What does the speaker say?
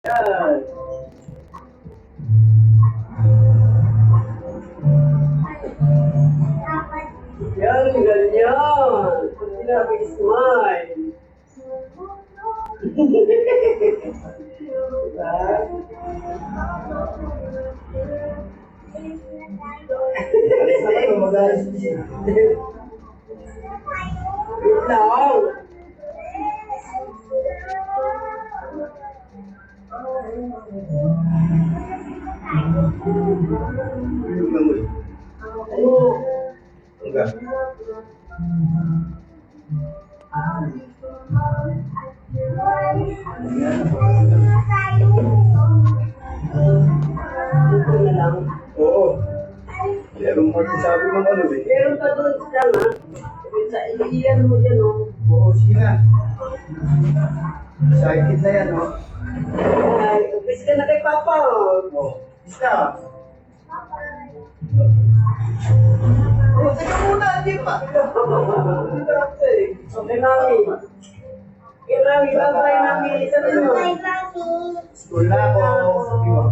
Yan. Yan, ganyan. Pag sinabi smile. Diba? Alis na kayo, mag-alis. Wait lang. Tulog na muli. Ano? Hanggang. Ito na lang. Oo. Meron pa rin sabi ng ano eh. Meron pa doon siya nga. Iyan mo dyan o. Oo, sige na. Excited na yan o. Ay, umpis ka na kay Papa o. Oo, umpis ka. Oo, teka muna, hindi pa. Hindi pa ako eh. Okay, Mami. Mami, bye-bye, Mami. Sabi mo. Bye, Mami. School na ako. Sabi mo.